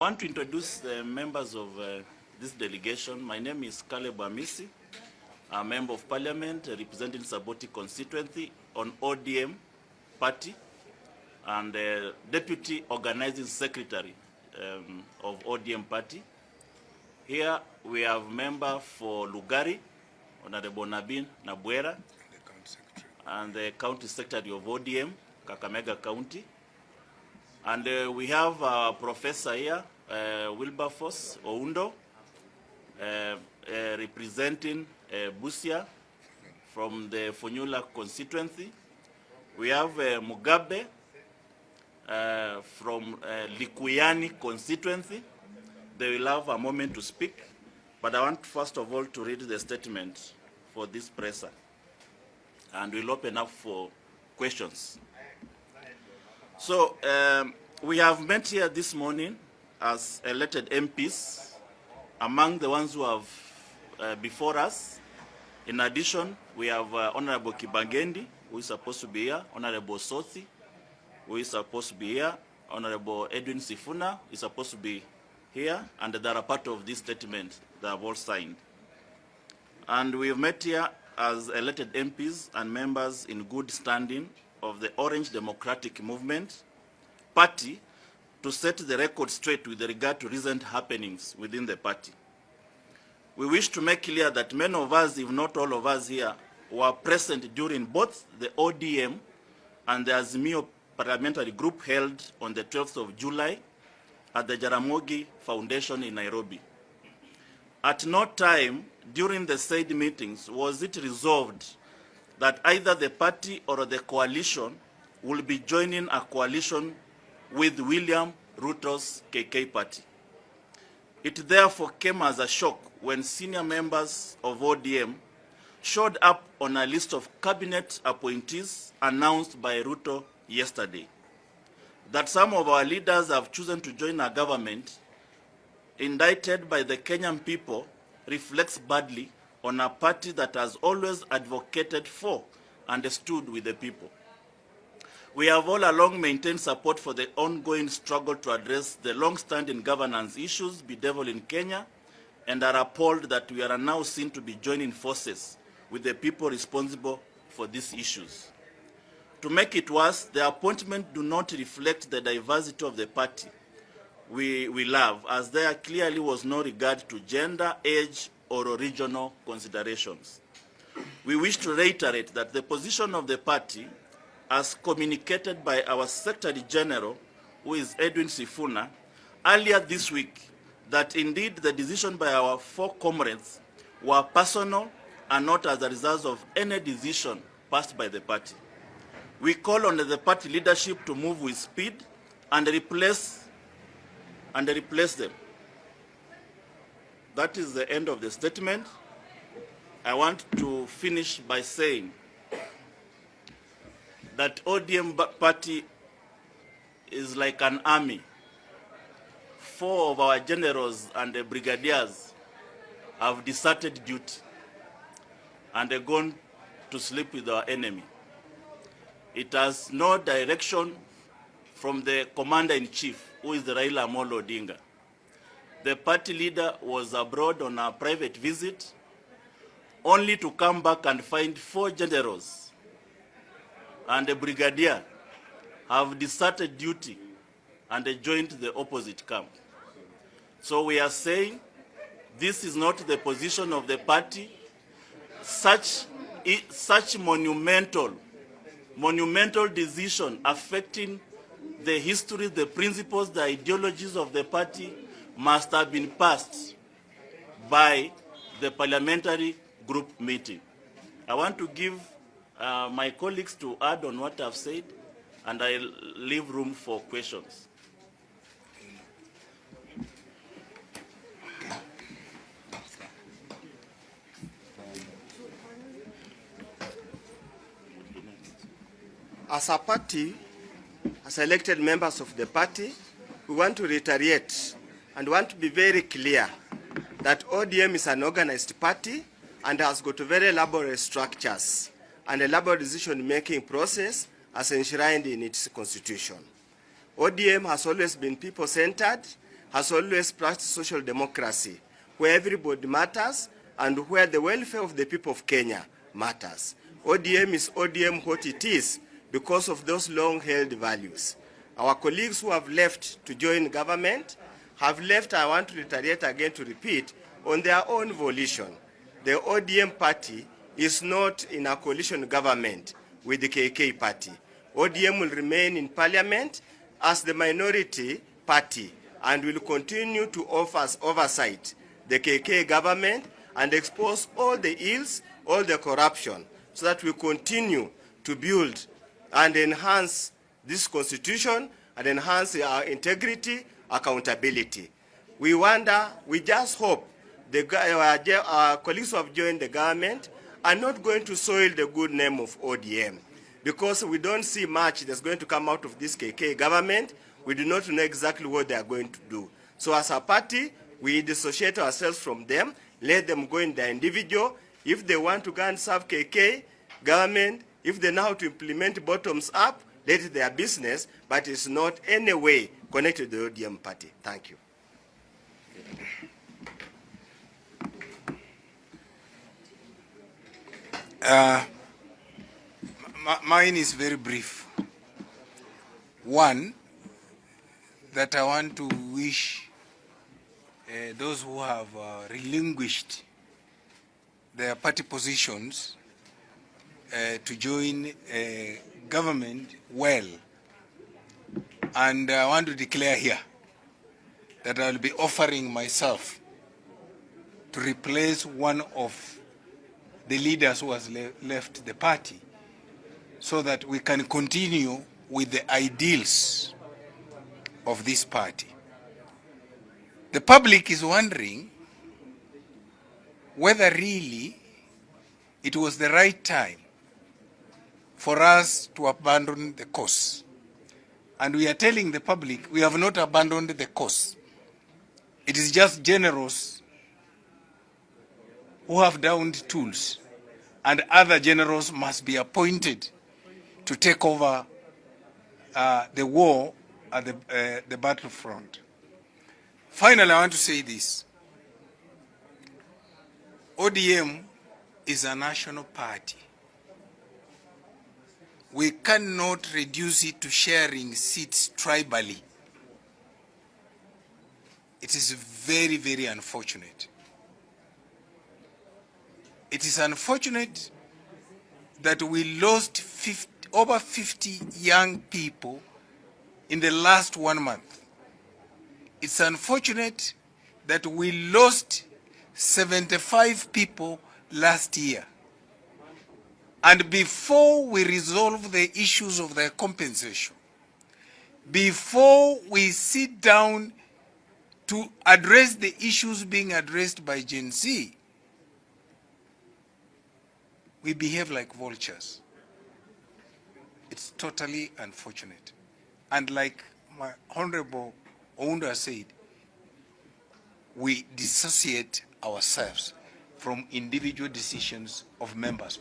I want to introduce the members of this delegation. My name is Caleb Amisi, a member of parliament representing Saboti constituency on ODM party and deputy organizing secretary of ODM party. Here we have member for Lugari, Honorable Nabin Nabwera, and the county secretary of ODM, Kakamega County. And we have a professor here, Wilberforce Oundo, representing Busia from the Funyula constituency. We have Mugabe from Likuyani constituency. They will have a moment to speak, but I want first of all to read the statement for this presser, and we'll open up for questions. So we have met here this morning as elected MPs, among the ones who have before us. In addition, we have Honorable Kibangendi, who is supposed to be here, Honorable Sothi, who is supposed to be here, Honorable Edwin Sifuna is supposed to be here, and they are a part of this statement they have all signed. And we have met here as elected MPs and members in good standing of the Orange Democratic Movement party to set the record straight with regard to recent happenings within the party. We wish to make clear that many of us, if not all of us here, were present during both the ODM and the Azimio parliamentary group held on the 12th of July at the Jaramogi Foundation in Nairobi. At no time during the said meetings was it resolved that either the party or the coalition will be joining a coalition with William Ruto's KK party. It therefore came as a shock when senior members of ODM showed up on a list of cabinet appointees announced by Ruto yesterday. That some of our leaders have chosen to join a government indicted by the Kenyan people reflects badly on a party that has always advocated for and stood with the people. We have all along maintained support for the ongoing struggle to address the long-standing governance issues bedeviled in Kenya, and are appalled that we are now seen to be joining forces with the people responsible for these issues. To make it worse, the appointment do not reflect the diversity of the party we love, as there clearly was no regard to gender, age, or regional considerations. We wish to reiterate that the position of the party, as communicated by our Secretary General, who is Edwin Sifuna, earlier this week, that indeed the decision by our four comrades were personal and not as a result of any decision passed by the party. We call on the party leadership to move with speed and replace them. That is the end of the statement. I want to finish by saying that ODM party is like an army. 4 of our generals and the brigadiers have deserted duty and are gone to sleep with our enemy. It has no direction from the commander-in-chief, who is the Raila Odinga. The party leader was abroad on a private visit, only to come back and find 4 generals and a brigadier have deserted duty and joined the opposite camp. So we are saying this is not the position of the party. Such monumental decision affecting the history, the principles, the ideologies of the party must have been passed by the parliamentary group meeting. I want to give my colleagues to add on what I've said, and I'll leave room for questions. As a party, as elected members of the party, we want to reiterate and want to be very clear that ODM is an organized party and has got very elaborate structures and elaborate decision-making process as enshrined in its constitution. ODM has always been people-centered, has always practiced social democracy, where everybody matters and where the welfare of the people of Kenya matters. ODM is ODM what it is because of those long-held values. Our colleagues who have left to join government have left, I want to reiterate again to repeat, on their own volition. The ODM party is not in a coalition government with the KK party. ODM will remain in parliament as the minority party and will continue to offer oversight the KK government and expose all the ills, all the corruption, so that we continue to build and enhance this constitution and enhance our integrity, accountability. We wonder, we just hope our colleagues who have joined the government are not going to soil the good name of ODM, because we don't see much that's going to come out of this KK government. We do not know exactly what they are going to do. So as a party, we dissociate ourselves from them, let them go in their individual. If they want to go and serve KK government, if they know how to implement bottoms up, let it their business, but it's not any way connected to the ODM party. Thank you. Mine is very brief. One, that I want to wish those who have relinquished their party positions to join government well. And I want to declare here that I will be offering myself to replace one of the leaders who has left the party, so that we can continue with the ideals of this party. The public is wondering whether really it was the right time for us to abandon the cause. And we are telling the public we have not abandoned the cause. It is just generals who have downed tools, and other generals must be appointed to take over the war at the battlefront. Finally, I want to say this. ODM is a national party. We cannot reduce it to sharing seats tribally. It is very, very unfortunate. It is unfortunate that we lost over 50 young people in the last 1 month. It's unfortunate that we lost 75 people last year. And before we resolve the issues of their compensation, before we sit down to address the issues being addressed by Gen Z, we behave like vultures. It's totally unfortunate. And like my Honorable Ounda said, we dissociate ourselves from individual decisions of members.